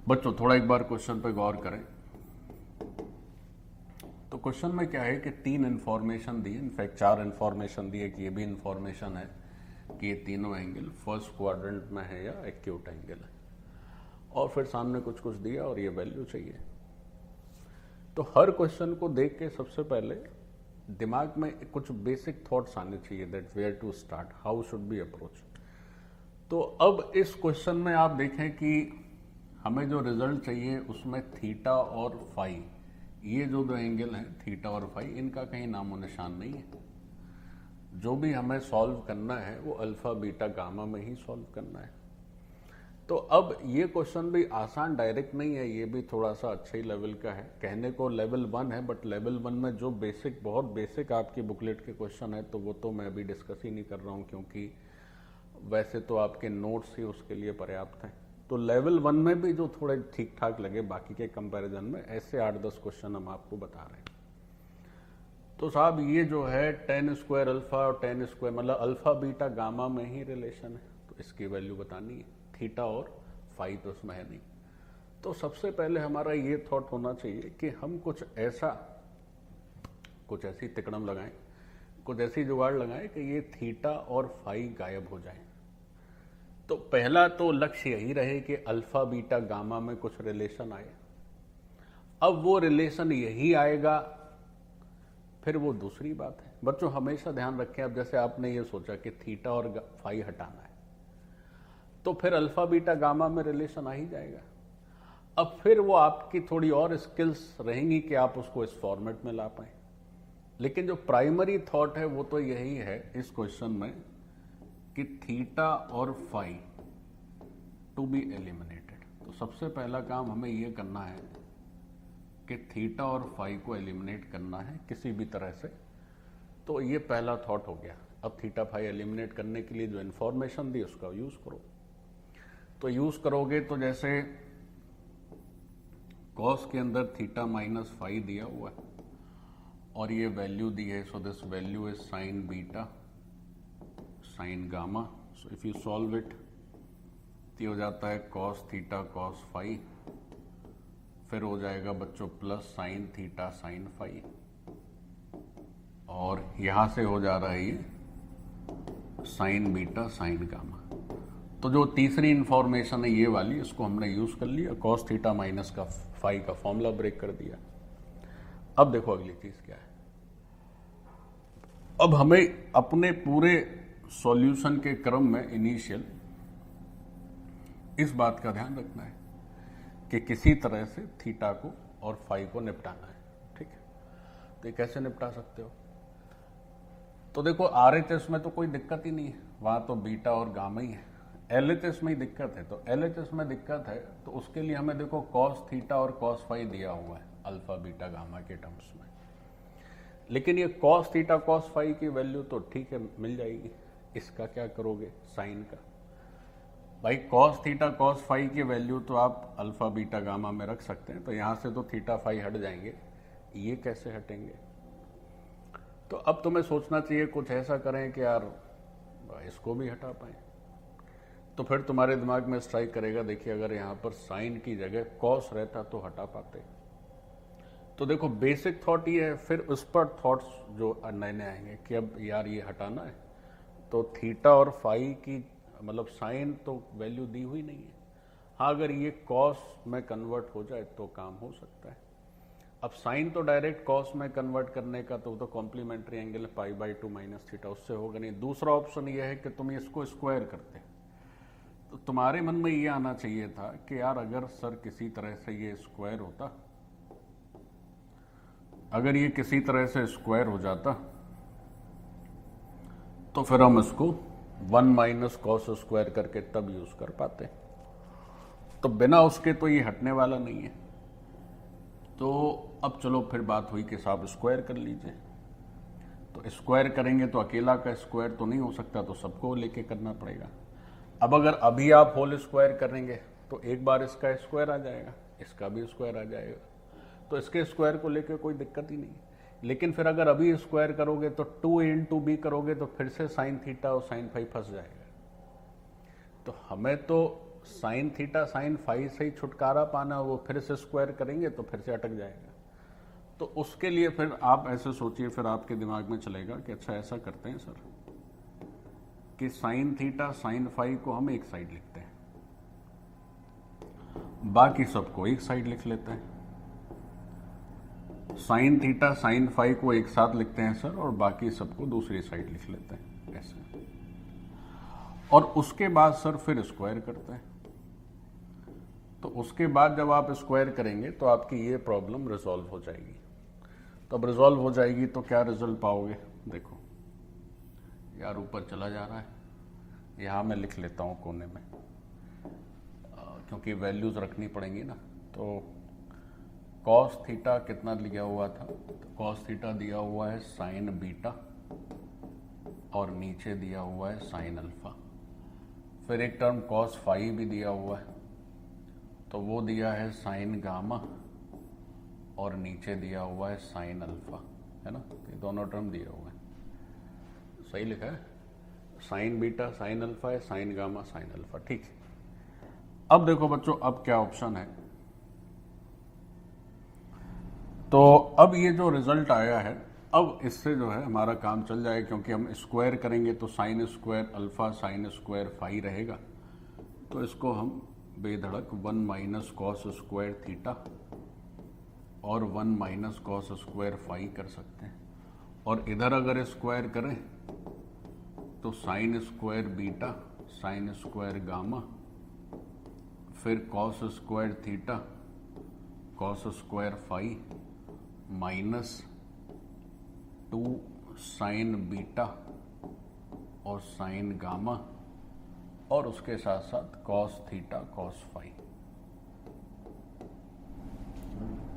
बच्चों थोड़ा एक बार क्वेश्चन पे गौर करें। तो क्वेश्चन में क्या है कि 3 इंफॉर्मेशन दी, इनफैक्ट 4 इंफॉर्मेशन दी है कि ये भी इंफॉर्मेशन है कि ये तीनों एंगल फर्स्ट क्वाड्रेंट में है या एक्यूट एंगल है, और फिर सामने कुछ कुछ दिया और ये वैल्यू चाहिए। तो हर क्वेश्चन को देख के सबसे पहले दिमाग में कुछ बेसिक थॉट्स आने चाहिए, that where to start, how should be approach. तो अब इस क्वेश्चन में आप देखें कि हमें जो रिजल्ट चाहिए उसमें थीटा और फाई, ये जो दो एंगल हैं थीटा और फाई, इनका कहीं नामो निशान नहीं है। जो भी हमें सॉल्व करना है वो अल्फा बीटा गामा में ही सॉल्व करना है। तो अब ये क्वेश्चन भी आसान डायरेक्ट नहीं है, ये भी थोड़ा सा अच्छे ही लेवल का है। कहने को लेवल 1 है, बट लेवल 1 में जो बेसिक, बहुत बेसिक आपकी बुकलेट के क्वेश्चन है तो वो तो मैं अभी डिस्कस ही नहीं कर रहा हूँ, क्योंकि वैसे तो आपके नोट्स ही उसके लिए पर्याप्त हैं। तो लेवल 1 में भी जो थोड़े ठीक ठाक लगे बाकी के कंपैरिजन में, ऐसे 8-10 क्वेश्चन हम आपको बता रहे हैं। तो साहब ये जो है tan स्क्वायर अल्फा और tan स्क्वायर मतलब अल्फा बीटा गामा में ही रिलेशन है, तो इसकी वैल्यू बतानी है। थीटा और फाई तो उसमें है नहीं। तो सबसे पहले हमारा ये थॉट होना चाहिए कि हम कुछ ऐसी तिकड़म लगाएं, कुछ ऐसी जुगाड़ लगाएं कि ये थीटा और फाई गायब हो जाए। तो पहला तो लक्ष्य यही रहे कि अल्फा बीटा गामा में कुछ रिलेशन आए। अब वो रिलेशन यही आएगा, फिर वो दूसरी बात है। बच्चों हमेशा ध्यान रखें, अब जैसे आपने ये सोचा कि थीटा और फाई हटाना है, तो फिर अल्फा बीटा गामा में रिलेशन आ ही जाएगा। अब फिर वो आपकी थोड़ी और स्किल्स रहेंगी कि आप उसको इस फॉर्मेट में ला पाए। लेकिन जो प्राइमरी थॉट है वो तो यही है इस क्वेश्चन में कि थीटा और फाई टू बी एलिमिनेटेड। तो सबसे पहला काम हमें यह करना है कि थीटा और फाई को एलिमिनेट करना है किसी भी तरह से। तो ये पहला थॉट हो गया। अब थीटा फाई एलिमिनेट करने के लिए जो इंफॉर्मेशन दी उसका यूज करो। तो यूज करोगे तो जैसे कॉस के अंदर थीटा माइनस फाई दिया हुआ है और ये वैल्यू दी है, so this value is sine beta sine gamma. So if you solve it तो हो जाता है कॉस थीटा कॉस फाई, फिर हो जाएगा बच्चों plus sine theta sine phi, और यहां से हो जा रहा है ये साइन बीटा साइन गामा। तो जो तीसरी इंफॉर्मेशन है ये वाली, इसको हमने यूज कर लिया, कॉस थीटा माइनस का फाई का फॉर्मूला ब्रेक कर दिया। अब देखो अगली चीज क्या है। अब हमें अपने पूरे सॉल्यूशन के क्रम में इनिशियल इस बात का ध्यान रखना है कि किसी तरह से थीटा को और फाई को निपटाना है। ठीक है, तो ये कैसे निपटा सकते हो? तो देखो RHS में तो कोई दिक्कत ही नहीं है, वहां तो बीटा और गामा ही है। LHS में ही दिक्कत है। तो LHS में दिक्कत है तो उसके लिए हमें देखो कॉस थीटा और कॉस फाई दिया हुआ है अल्फा बीटा गामा के टर्म्स में। लेकिन ये कॉस थीटा कॉस फाई की वैल्यू तो ठीक है मिल जाएगी, इसका क्या करोगे साइन का? भाई कॉस थीटा कॉस फाई की वैल्यू तो आप अल्फा बीटा गामा में रख सकते हैं, तो यहां से तो थीटा फाई हट जाएंगे, ये कैसे हटेंगे? तो अब तुम्हें सोचना चाहिए कुछ ऐसा करें कि यार इसको भी हटा पाए। तो फिर तुम्हारे दिमाग में स्ट्राइक करेगा, देखिए अगर यहां पर साइन की जगह कॉस रहता तो हटा पाते। तो देखो बेसिक थॉट ये है, फिर उस पर थॉट्स जो नए नए आएंगे कि अब यार ये हटाना है, तो थीटा और फाई की मतलब साइन तो वैल्यू दी हुई नहीं है। हाँ अगर ये कॉस में कन्वर्ट हो जाए तो काम हो सकता है। अब साइन तो डायरेक्ट कॉस में कन्वर्ट करने का तो कॉम्प्लीमेंट्री एंगल है π/2 माइनस थीटा, उससे होगा नहीं। दूसरा ऑप्शन ये है कि तुम इसको स्क्वायर करते, तो तुम्हारे मन में ये आना चाहिए था कि यार अगर सर किसी तरह से ये स्क्वायर होता, अगर ये किसी तरह से स्क्वायर हो जाता तो फिर हम इसको 1 माइनस कॉस स्क्वायर करके तब यूज कर पाते। तो बिना उसके तो ये हटने वाला नहीं है। तो अब चलो फिर बात हुई कि साहब स्क्वायर कर लीजिए। तो स्क्वायर करेंगे तो अकेला का स्क्वायर तो नहीं हो सकता, तो सबको लेके करना पड़ेगा। अब अगर अभी आप होल स्क्वायर करेंगे तो एक बार इसका स्क्वायर आ जाएगा, इसका भी स्क्वायर आ जाएगा, तो इसके स्क्वायर को लेके कोई दिक्कत ही नहीं। लेकिन फिर अगर अभी स्क्वायर करोगे तो 2 into b करोगे तो फिर से साइन थीटा और साइन फाई फंस जाएगा। तो हमें तो साइन थीटा साइन फाई से ही छुटकारा पाना, वो फिर से स्क्वायर करेंगे तो फिर से अटक जाएगा। तो उसके लिए फिर आप ऐसे सोचिए, फिर आपके दिमाग में चलेगा कि अच्छा ऐसा करते हैं सर कि साइन थीटा साइन फाई को हम एक साइड लिखते हैं, बाकी सबको एक साइड लिख लेते हैं। साइन थीटा साइन फाई को एक साथ लिखते हैं सर, और बाकी सबको दूसरी साइड लिख लेते हैं ऐसे। और उसके बाद सर फिर स्क्वायर करते हैं। तो उसके बाद जब आप स्क्वायर करेंगे तो आपकी ये प्रॉब्लम रिजॉल्व हो जाएगी। तब रिजॉल्व हो जाएगी तो क्या रिजल्ट पाओगे, देखो यार ऊपर चला जा रहा है, यहां मैं लिख लेता हूं कोने में, क्योंकि वैल्यूज रखनी पड़ेंगी ना। तो कॉस थीटा कितना दिया हुआ था, तो कॉस थीटा दिया हुआ है साइन बीटा, और नीचे दिया हुआ है साइन अल्फा। फिर एक टर्म कॉस फाई भी दिया हुआ है, तो वो दिया है साइन गामा, और नीचे दिया हुआ है साइन अल्फा, है ना। ये दोनों टर्म दिए हुए हैं, सही लिखा है, साइन बीटा साइन अल्फा है, साइन गामा साइन अल्फा, ठीक है। अब देखो बच्चों, अब क्या ऑप्शन है, तो अब ये जो रिजल्ट आया है, अब इससे जो है हमारा काम चल जाएगा, क्योंकि हम स्क्वायर करेंगे तो sine square alpha sine square phi रहेगा। तो इसको हम बेधड़क 1 माइनस कॉस स्क्वायर थीटा और 1 माइनस कॉस स्क्वायर फाई कर सकते हैं। और इधर अगर स्क्वायर करें तो sine square beta sine square gamma, फिर cos square theta cos square phi minus 2 sine beta और साइन गामा, और उसके साथ साथ कॉस थीटा कॉस फाई,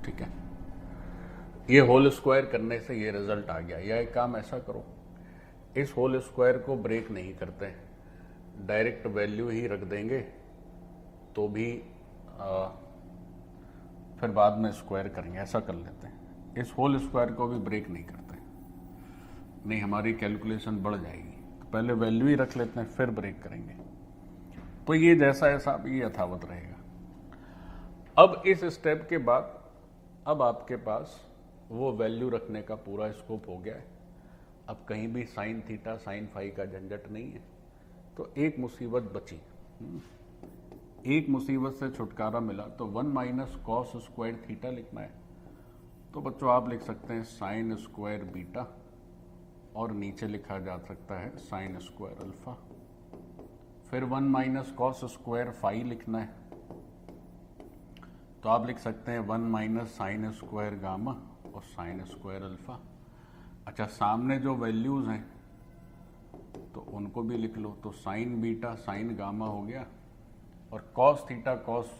ठीक है। ये होल स्क्वायर करने से ये रिजल्ट आ गया। या एक काम ऐसा करो, इस होल स्क्वायर को ब्रेक नहीं करते, डायरेक्ट वैल्यू ही रख देंगे, तो भी फिर बाद में स्क्वायर करेंगे, ऐसा कर लेते हैं। इस होल स्क्वायर को भी ब्रेक नहीं करते, नहीं हमारी कैलकुलेशन बढ़ जाएगी। तो पहले वैल्यू ही रख लेते हैं, फिर ब्रेक करेंगे। तो ये जैसा ऐसा ये यथावत रहेगा। अब इस स्टेप के बाद अब आपके पास वो वैल्यू रखने का पूरा स्कोप हो गया है। अब कहीं भी साइन थीटा साइन फाई का झंझट नहीं है। तो एक मुसीबत बची, एक मुसीबत से छुटकारा मिला। तो 1 माइनस कॉस स्क्वायर थीटा लिखना है। तो बच्चों आप लिख सकते हैं साइन स्क्वायर बीटा, और नीचे लिखा जा सकता है साइन स्क्वायर अल्फा। फिर 1 माइनस कॉस स्क्वायर फाई लिखना है, तो आप लिख सकते हैं 1 माइनस साइन स्क्वायर गामा और साइन स्क्वायर अल्फा। अच्छा, सामने जो वैल्यूज हैं तो उनको भी लिख लो। तो साइन बीटा साइन गामा हो गया, और कॉस थीटा कॉस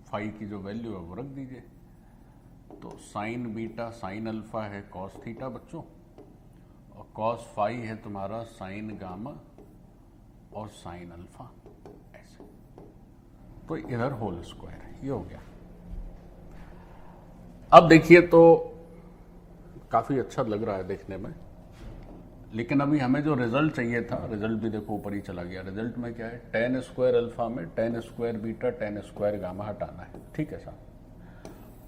फाई की जो वैल्यू है वो रख दीजिए। तो साइन बीटा साइन अल्फा है कॉस थीटा बच्चों, और कॉस फाई है तुम्हारा साइन गामा और साइन अल्फा, ऐसे। तो इधर होल स्क्वायर है, ये हो गया। अब देखिए तो काफी अच्छा लग रहा है देखने में, लेकिन अभी हमें जो रिजल्ट चाहिए था, रिजल्ट भी देखो ऊपर ही चला गया। रिजल्ट में क्या है, टेन स्क्वायर अल्फा में ten square beta ten square gamma हटाना है, ठीक है साहब।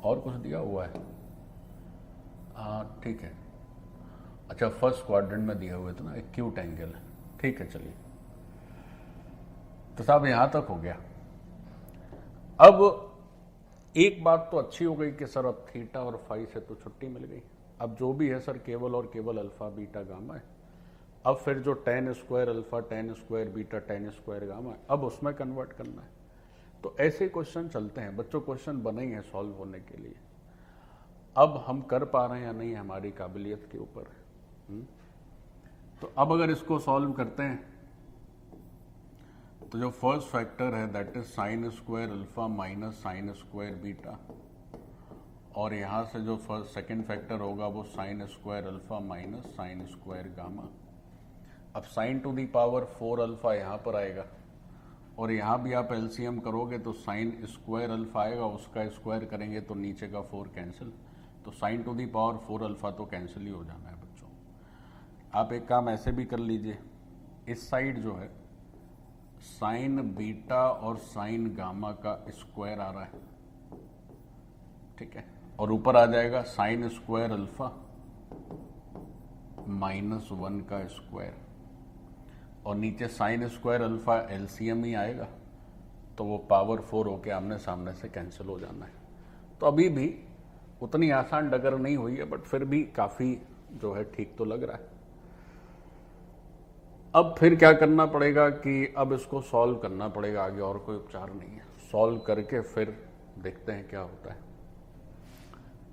और कुछ दिया हुआ है, हाँ ठीक है। अच्छा, फर्स्ट क्वाड्रेंट में दिया हुआ था ना एक्यूट एंगल, ठीक है चलिए। तो साहब यहां तक हो गया। अब एक बात तो अच्छी हो गई कि सर अब थीटा और फाई से तो छुट्टी मिल गई। अब जो भी है सर केवल और केवल अल्फा बीटा गामा है। अब फिर जो ten square alpha ten square beta ten square gamma है, अब उसमें कन्वर्ट करना है। तो ऐसे क्वेश्चन चलते हैं बच्चों, क्वेश्चन बने ही हैं सॉल्व होने के लिए। अब हम कर पा रहे हैं या नहीं हमारी काबिलियत के ऊपर है। तो अब अगर इसको सॉल्व करते हैं तो जो फर्स्ट फैक्टर है that is sine square alpha minus sine square beta, और यहां से जो फर्स्ट सेकंड फैक्टर होगा वो sine square alpha minus sine square gamma. अब sine to the power 4 alpha यहां पर आएगा, और यहां भी आप एलसीएम करोगे तो साइन स्क्वायर अल्फा आएगा, उसका स्क्वायर करेंगे तो नीचे का 4 कैंसिल। तो sine to the power 4 alpha तो कैंसिल ही हो जाना है बच्चों। आप एक काम ऐसे भी कर लीजिए, इस साइड जो है साइन बीटा और साइन गामा का स्क्वायर आ रहा है, ठीक है, और ऊपर आ जाएगा साइन स्क्वायर अल्फा -1 का स्क्वायर, और नीचे साइन स्क्वायर अल्फा एलसीएम ही आएगा, तो वो पावर 4 होके आमने सामने से कैंसिल हो जाना है। तो अभी भी उतनी आसान डगर नहीं हुई है, बट फिर भी काफी जो है ठीक तो लग रहा है। अब फिर क्या करना पड़ेगा कि अब इसको सॉल्व करना पड़ेगा, आगे और कोई उपचार नहीं है। सॉल्व करके फिर देखते हैं क्या होता है।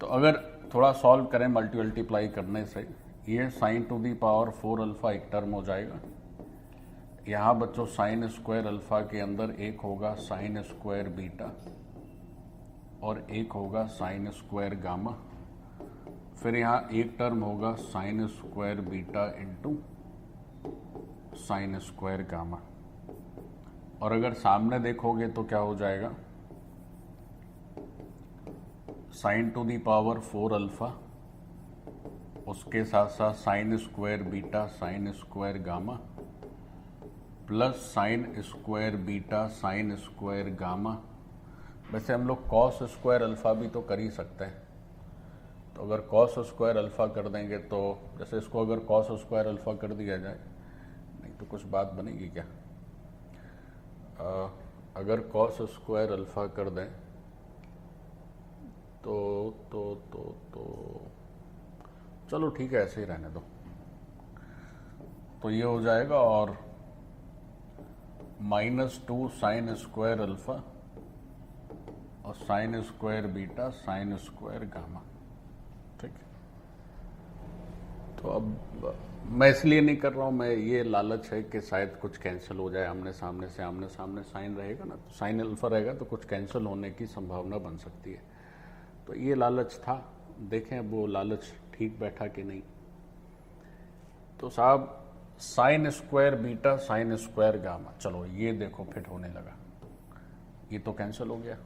तो अगर थोड़ा सॉल्व करें मल्टीप्लाई करने से, ये sine to the power 4 alpha एक टर्म हो जाएगा। यहाँ बच्चों साइन स्क्वायर अल्फा के अंदर एक होगा साइन स्क्वायर बीटा और एक होगा साइन स्क्वायर गामा। फिर यहाँ एक टर्म होगा sine square beta into sine square gamma. और अगर सामने देखोगे तो क्या हो जाएगा, sine to the power 4 alpha, उसके साथ साथ sine square beta sine square gamma plus sine square beta sine square gamma. वैसे हम लोग कॉस स्क्वायर अल्फा भी तो कर ही सकते हैं, तो अगर कॉस स्क्वायर अल्फा कर देंगे तो जैसे इसको अगर कॉस स्क्वायर अल्फा कर दिया जाए, नहीं तो कुछ बात बनेगी क्या? अगर कॉस स्क्वायर अल्फा कर दें तो चलो ठीक है, ऐसे ही रहने दो। तो ये हो जाएगा और -2 साइन स्क्वायर अल्फा और sign square beta sine square gamma, ठीक है। तो अब मैं इसलिए नहीं कर रहा हूं, मैं ये लालच है कि शायद कुछ कैंसिल हो जाए, आमने सामने साइन रहेगा ना, तो साइन अल्फा रहेगा तो कुछ कैंसिल होने की संभावना बन सकती है। तो ये लालच था, देखें अब वो लालच ठीक बैठा कि नहीं। तो साहब sign square beta sine square gamma, चलो ये देखो फिट होने लगा, ये तो कैंसिल हो गया।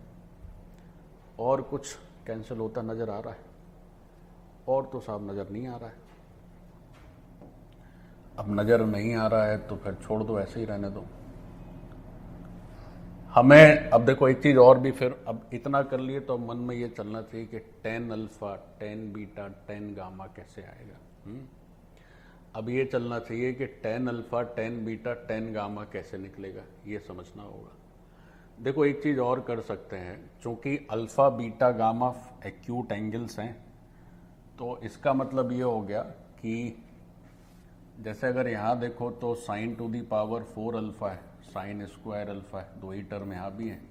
और कुछ कैंसिल होता नजर आ रहा है? और तो साहब नजर नहीं आ रहा है। अब नजर नहीं आ रहा है तो फिर छोड़ दो, ऐसे ही रहने दो। हमें अब देखो एक चीज और भी, फिर अब इतना कर लिए तो मन में ये चलना चाहिए कि tan alpha tan beta tan gamma कैसे आएगा। अब ये चलना चाहिए कि tan alpha tan beta tan gamma कैसे निकलेगा, ये समझना होगा। देखो एक चीज और कर सकते हैं, चूंकि alpha beta gamma acute angles हैं, तो इसका मतलब ये हो गया कि जैसे अगर यहाँ देखो तो sine to the power 4 alpha है, साइन स्क्वायर अल्फा है, दो ही टर्म यहाँ भी हैं,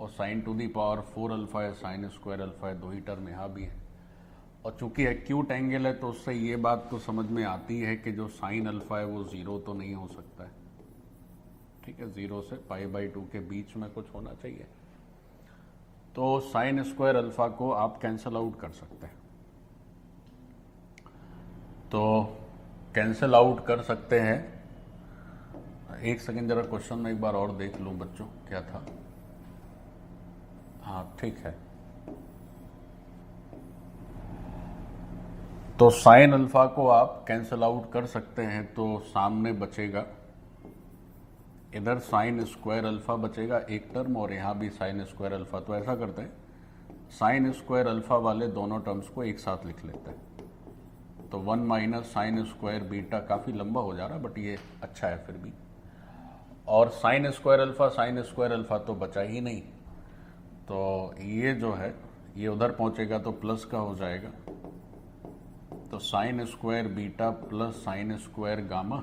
और sine to the power 4 alpha है, साइन स्क्वायर अल्फा है, दो ही टर्म यहाँ भी है। और चूंकि एक्यूट एंगल है तो उससे ये बात तो समझ में आती है कि जो साइन अल्फा है वो 0 तो नहीं हो सकता है, ठीक है, 0 से π/2 के बीच में कुछ होना चाहिए। तो साइन स्क्वायर अल्फा को आप कैंसल आउट कर सकते हैं। तो कैंसिल आउट कर सकते हैं। एक सेकंड जरा क्वेश्चन में एक बार और देख लूं बच्चों, क्या था। हाँ ठीक है, तो साइन अल्फा को आप कैंसिल आउट कर सकते हैं, तो सामने बचेगा इधर साइन स्क्वायर अल्फा बचेगा एक टर्म, और यहां भी साइन स्क्वायर अल्फा। तो ऐसा करते हैं, साइन स्क्वायर अल्फा वाले दोनों टर्म्स को एक साथ लिख लेते हैं। तो 1 माइनस साइन स्क्वायर बीटा, काफी लंबा हो जा रहा है बट ये अच्छा है फिर भी, और साइन स्क्वायर अल्फा तो बचा ही नहीं, तो ये जो है ये उधर पहुंचेगा तो प्लस का हो जाएगा। तो sine square beta plus sine square gamma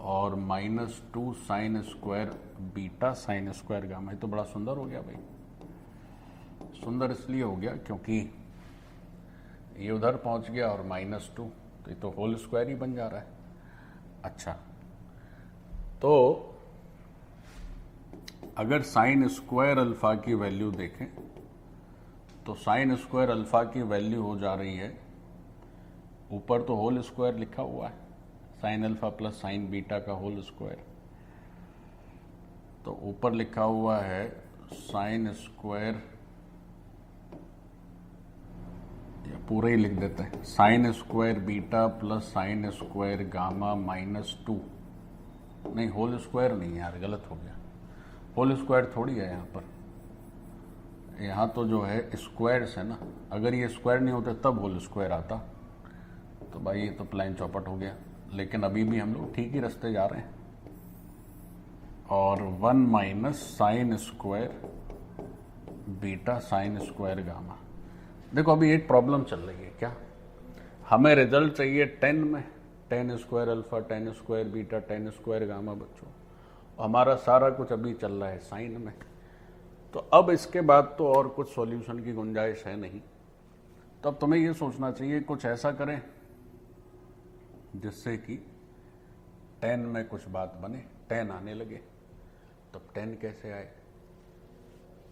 और -2 sign square beta sine square gamma. ये तो बड़ा सुंदर हो गया भाई। सुंदर इसलिए हो गया क्योंकि ये उधर पहुंच गया और -2, तो ये तो होल स्क्वायर ही बन जा रहा है। अच्छा, तो अगर साइन स्क्वायर अल्फा की वैल्यू देखें तो साइन स्क्वायर अल्फा की वैल्यू हो जा रही है, ऊपर तो होल स्क्वायर लिखा हुआ है, sine alpha plus sign beta का होल स्क्वायर, तो ऊपर लिखा हुआ है साइन स्क्वायर, या पूरा ही लिख देते हैं, sign square beta plus sine square gamma -2 नहीं, होल स्क्वायर नहीं है यार, गलत हो गया। होल स्क्वायर थोड़ी है यहाँ पर, यहाँ तो जो है स्क्वायर्स है ना। अगर ये स्क्वायर नहीं होते तब होल स्क्वायर आता, तो भाई ये तो प्लान चौपट हो गया। लेकिन अभी भी हम लोग ठीक ही रास्ते जा रहे हैं। और 1 minus sine square beta sine square gamma. देखो अभी एक प्रॉब्लम चल रही है, क्या हमें रिजल्ट चाहिए 10 में, 10 square alpha, 10 square beta, 10 square gamma बच्चों। हमारा सारा कुछ अभी चल रहा है साइन में। तो अब इसके बाद तो और कुछ सॉल्यूशन की गुंजाइश है नहीं। तो अब तुम्हें ये सोचना चाहिए कुछ ऐसा करें जिससे कि 10 में कुछ बात बने, 10 आने लगे। तब 10 कैसे आए?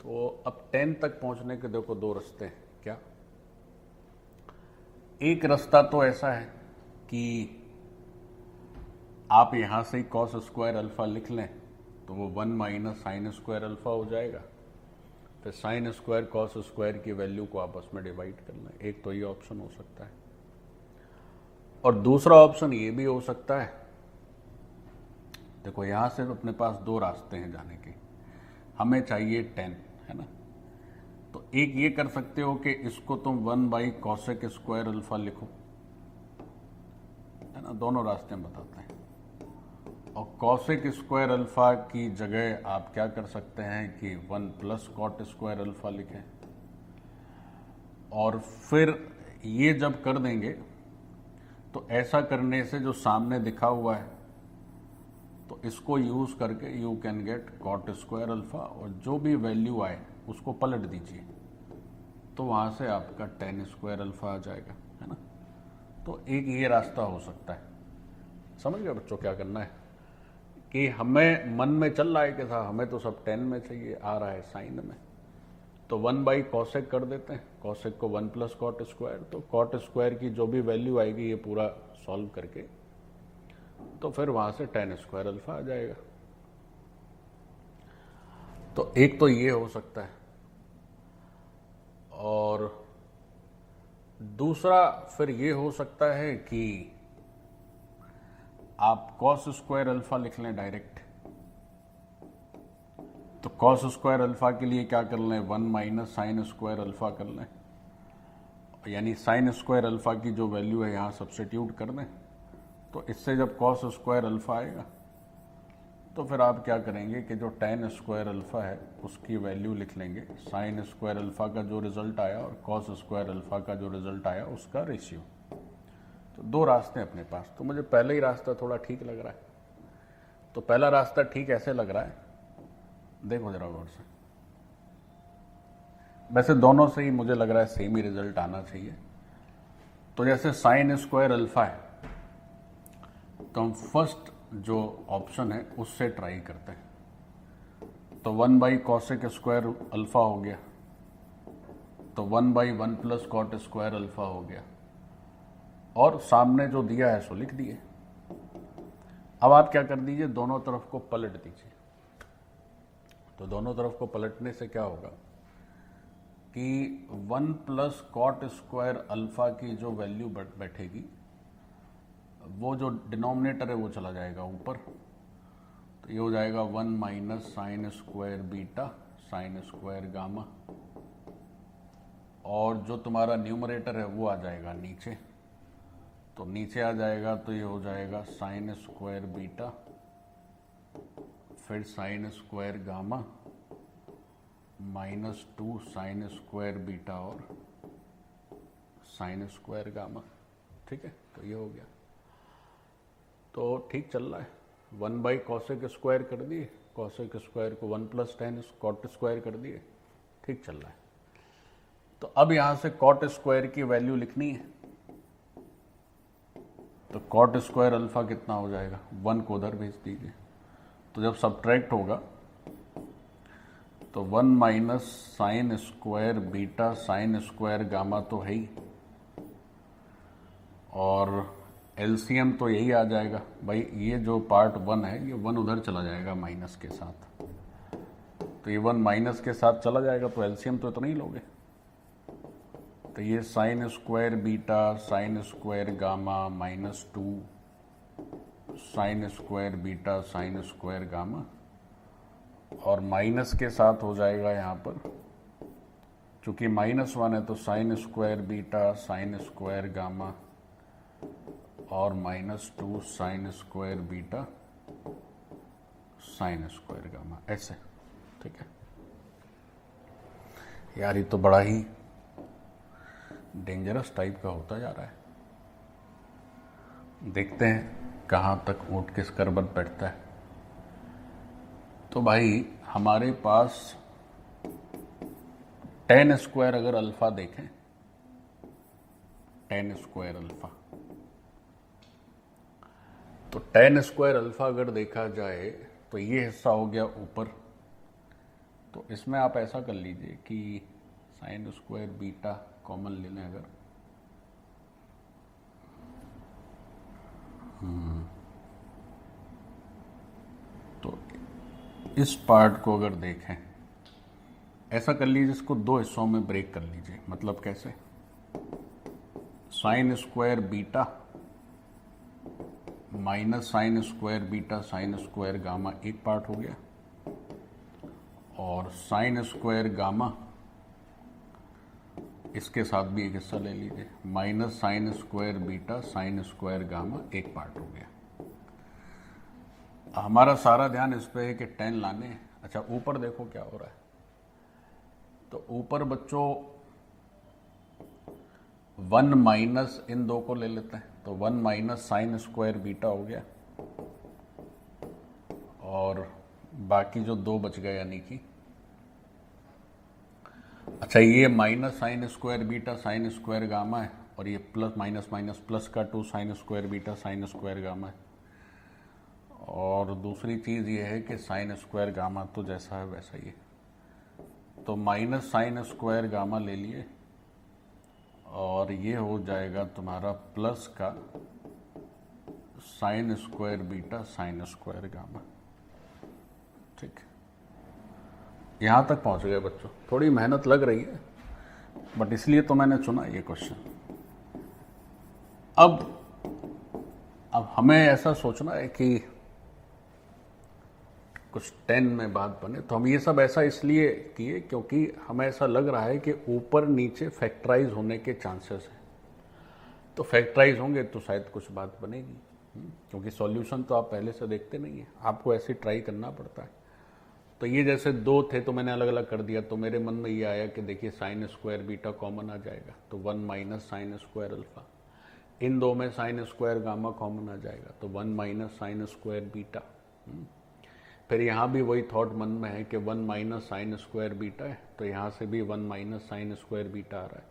तो अब 10 तक पहुंचने के देखो दो रास्ते हैं। क्या? एक रास्ता तो ऐसा है कि आप यहां से ही कॉस स्क्वायर अल्फा लिख लें, तो वो 1 माइनस साइन स्क्वायर अल्फा हो जाएगा। फिर साइन स्क्वायर कॉस स्क्वायर की वैल्यू को आपस में डिवाइड कर लें। एक तो ये ऑप्शन हो सकता है, और दूसरा ऑप्शन ये भी हो सकता है। देखो यहां से अपने पास दो रास्ते हैं जाने के। हमें चाहिए 10, है ना। तो एक ये कर सकते हो कि इसको तुम 1 बाई कॉसेक स्क्वायर अल्फा लिखो, है ना। दोनों रास्ते हम बताते हैं। और कॉसेक स्क्वायर अल्फा की जगह आप क्या कर सकते हैं कि 1 प्लस कॉट स्क्वायर अल्फा लिखें। और फिर ये जब कर देंगे तो ऐसा करने से जो सामने दिखा हुआ है तो इसको यूज करके you can get caught square alpha, और जो भी वैल्यू आए उसको पलट दीजिए, तो वहां से आपका 10 स्क्वायर अल्फा आ जाएगा, है ना। तो एक ये रास्ता हो सकता है। समझ गए बच्चों क्या करना है? कि हमें मन में चल रहा है कि साहब हमें तो सब 10 में चाहिए, आ रहा है साइन में, तो 1 बाई कॉसेक कर देते हैं। कॉसेक को 1 प्लस कॉट स्क्वायर, तो कॉट स्क्वायर की जो भी वैल्यू आएगी ये पूरा सॉल्व करके, तो फिर वहां से 10 स्क्वायर अल्फा आ जाएगा। तो एक तो ये हो सकता है, और दूसरा फिर ये हो सकता है कि आप कॉस स्क्वायर अल्फा लिख लें डायरेक्ट। तो कॉस स्क्वायर अल्फा के लिए क्या कर लें, 1 माइनस साइन स्क्वायर अल्फा कर लें, यानी साइन स्क्वायर अल्फा की जो वैल्यू है यहां सब्स्टिट्यूट कर दें। तो इससे जब कॉस स्क्वायर अल्फा आएगा तो फिर आप क्या करेंगे कि जो 10 स्क्वायर अल्फा है उसकी वैल्यू लिख लेंगे, साइन स्क्वायर अल्फा का जो रिजल्ट आया और कॉस स्क्वायर अल्फा का जो रिजल्ट आया उसका रेशियो। तो दो रास्ते हैं अपने पास। तो मुझे पहले ही रास्ता थोड़ा ठीक लग रहा है। तो पहला रास्ता ठीक ऐसे लग रहा है, देखो जरा गौर से। वैसे दोनों से ही मुझे लग रहा है सेम ही रिजल्ट आना चाहिए। तो जैसे साइन स्क्वायर अल्फा है, तो हम फर्स्ट जो ऑप्शन है उससे ट्राई करते हैं। तो 1 बाई कॉसेक स्क्वायर अल्फा हो गया, तो 1 by 1 plus cot square alpha हो गया, और सामने जो दिया है सो लिख दिए। अब आप क्या कर दीजिए, दोनों तरफ को पलट दीजिए। तो दोनों तरफ को पलटने से क्या होगा कि 1 प्लस कॉट स्क्वायर अल्फा की जो वैल्यू बैठेगी, वो जो डिनोमिनेटर है वो चला जाएगा ऊपर। तो ये हो जाएगा 1 minus sine square beta sine square gamma, और जो तुम्हारा न्यूमरेटर है वो आ जाएगा नीचे। तो नीचे आ जाएगा तो ये हो जाएगा साइन स्क्वायर बीटा, फिर sign square gamma -2 sign square beta और साइन स्क्वायर गामा। ठीक है, तो ये हो गया। तो ठीक चल रहा है। 1 बाई कॉसेक स्क्वायर कर दिए, कॉसेक स्क्वायर को 1 प्लस 10 कॉट स्क्वायर कर दिए, ठीक चल रहा है। तो अब यहां से कॉट स्क्वायर की वैल्यू लिखनी है। तो कॉट स्क्वायर अल्फा कितना हो जाएगा, 1 को उधर भेज दीजिए। तो जब सब्ट्रैक्ट होगा तो 1 minus sine square beta sine square gamma तो है ही, और एलसीएम तो यही आ जाएगा भाई। ये जो पार्ट 1 है ये 1 उधर चला जाएगा माइनस के साथ, तो ये 1 माइनस के साथ चला जाएगा, तो एलसीएम तो इतना ही लोगे। तो ये sign square beta sine square gamma -2 sign square beta sine square gamma, और माइनस के साथ हो जाएगा यहाँ पर, चूंकि -1 है तो sine square beta sine square gamma और -2 sign square beta sine square gamma, ऐसे। ठीक है यार, ये तो बड़ा ही डेंजरस टाइप का होता जा रहा है। देखते हैं कहाँ तक ऊँट किस कर बन बैठता है। तो भाई हमारे पास tan स्क्वायर अगर अल्फा देखें, tan स्क्वायर अल्फा, तो tan स्क्वायर अल्फा अगर देखा जाए तो ये हिस्सा हो गया ऊपर। तो इसमें आप ऐसा कर लीजिए कि साइन स्क्वायर बीटा कॉमन ले लें अगर, तो इस पार्ट को अगर देखें, ऐसा कर लीजिए, इसको दो हिस्सों में ब्रेक कर लीजिए। मतलब कैसे? Sign square beta minus sine square beta sine square gamma एक पार्ट हो गया, और साइन स्क्वायर गामा इसके साथ भी एक हिस्सा ले लीजिए, minus sine square beta sine square gamma एक पार्ट हो गया। हमारा सारा ध्यान इस पे है कि tan लाने हैं। अच्छा, ऊपर देखो क्या हो रहा है। तो ऊपर बच्चों 1 माइनस इन दो को ले लेते हैं, तो 1 माइनस साइन स्क्वायर बीटा हो गया, और बाकी जो दो बच गए यानी कि, अच्छा ये minus sine square beta sine square gamma है, और ये प्लस माइनस माइनस प्लस का 2 sign square beta sine square gamma है। और दूसरी चीज़ ये है कि साइन स्क्वायर गामा तो जैसा है वैसा ही है, तो माइनस साइन स्क्वायर गामा ले लिए, और ये हो जाएगा तुम्हारा प्लस का sign square beta sine square gamma. ठीक, यहां तक पहुंच गए बच्चों। थोड़ी मेहनत लग रही है, बट इसलिए तो मैंने चुना ये क्वेश्चन। अब हमें ऐसा सोचना है कि कुछ 10 में बात बने, तो हम ये सब ऐसा इसलिए किए क्योंकि हमें ऐसा लग रहा है कि ऊपर नीचे फैक्टराइज होने के चांसेस हैं। तो फैक्टराइज होंगे तो शायद कुछ बात बनेगी, क्योंकि सॉल्यूशन तो आप पहले से देखते नहीं है, आपको ऐसे ट्राई करना पड़ता है। तो ये जैसे दो थे तो मैंने अलग अलग कर दिया, तो मेरे मन में ये आया कि देखिए साइन स्क्वायर बीटा कॉमन आ जाएगा, तो 1 माइनस साइन स्क्वायर अल्फा। इन दो में साइन स्क्वायर गामा कॉमन आ जाएगा, तो 1 माइनस साइन स्क्वायर बीटा। फिर यहाँ भी वही थॉट मन में है कि 1 माइनस साइन स्क्वायर बीटा है, तो यहाँ से भी 1 माइनस साइन स्क्वायर बीटा आ रहा है।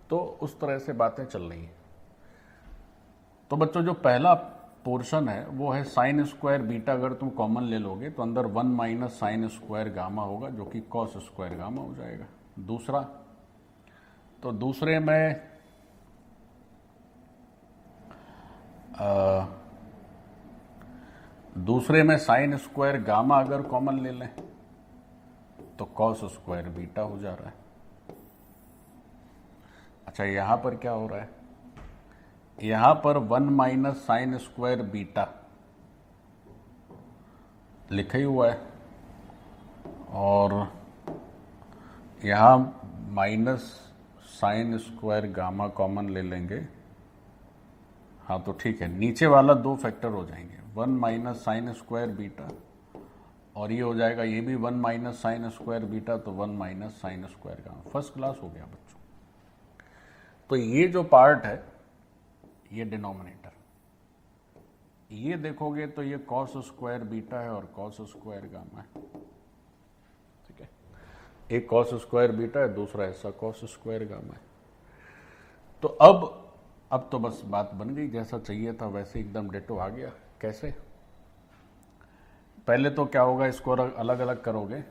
तो उस तरह से बातें चल रही हैं। तो बच्चों जो पहला पोर्शन है वो है साइन स्क्वायर बीटा अगर तुम कॉमन ले लोगे तो अंदर 1 माइनस साइन स्क्वायर गामा होगा, जो कि कॉस स्क्वायर गामा हो जाएगा। दूसरा, तो दूसरे में साइन स्क्वायर गामा अगर कॉमन ले लें तो कॉस स्क्वायर बीटा हो जा रहा है। अच्छा, यहां पर क्या हो रहा है? यहां पर 1 माइनस साइन स्क्वायर बीटा लिखा ही हुआ है, और यहां minus sine square gamma common ले लेंगे। हाँ तो ठीक है, नीचे वाला दो फैक्टर हो जाएंगे, 1 माइनस साइन स्क्वायर बीटा, और ये हो जाएगा ये भी 1 माइनस साइन स्क्वायर बीटा, तो 1 minus sine square gamma. First class हो गया बच्चों। तो ये जो पार्ट है ये डिनोमिनेटर, ये देखोगे तो ये कॉस स्क्वायर बीटा है और कॉस स्क्वायर गामा है। ठीक है, एक कॉस स्क्वायर बीटा है, दूसरा हिस्सा कॉस स्क्वायर गामा है। तो अब तो बस बात बन गई, जैसा चाहिए था वैसे एकदम डिटो आ गया। कैसे? पहले तो क्या होगा, इसको अलग अलग करोगे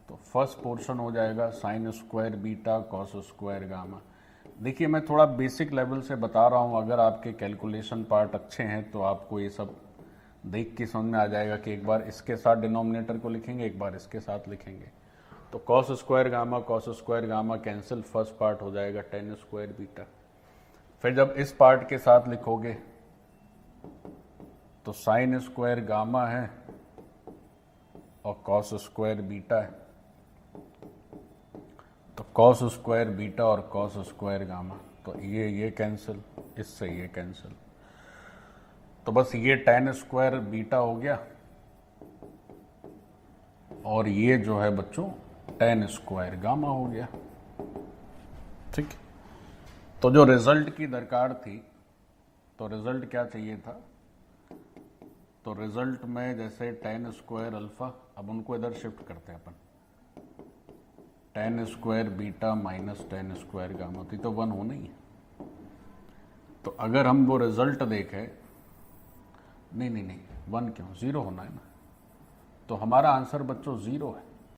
तो फर्स्ट पोर्शन हो जाएगा sign square beta cos square gamma. देखिए मैं थोड़ा बेसिक लेवल से बता रहा हूँ, अगर आपके कैलकुलेशन पार्ट अच्छे हैं तो आपको ये सब देख के समझ में आ जाएगा कि एक बार इसके साथ डिनोमिनेटर को लिखेंगे, एक बार इसके साथ लिखेंगे। तो cos square gamma cancel, first part हो जाएगा tan स्क्वायर बीटा। फिर जब इस पार्ट के साथ लिखोगे तो साइन स्क्वायर गामा है और कॉस स्क्वायर बीटा है, तो कॉस स्क्वायर बीटा और कॉस स्क्वायर गामा, तो ये कैंसिल, इससे ये कैंसिल, तो बस ये tan स्क्वायर बीटा हो गया और ये जो है बच्चों tan स्क्वायर गामा हो गया। ठीक, तो जो रिजल्ट की दरकार थी, तो रिजल्ट क्या चाहिए था, तो रिजल्ट में जैसे tan स्क्वायर अल्फा, अब उनको इधर शिफ्ट करते हैं अपन, tan square beta minus tan square gamma, तो 1 होना ही है। तो अगर हम वो रिजल्ट देखें, नहीं 1 क्यों, 0 होना है ना, तो हमारा आंसर बच्चों 0 है।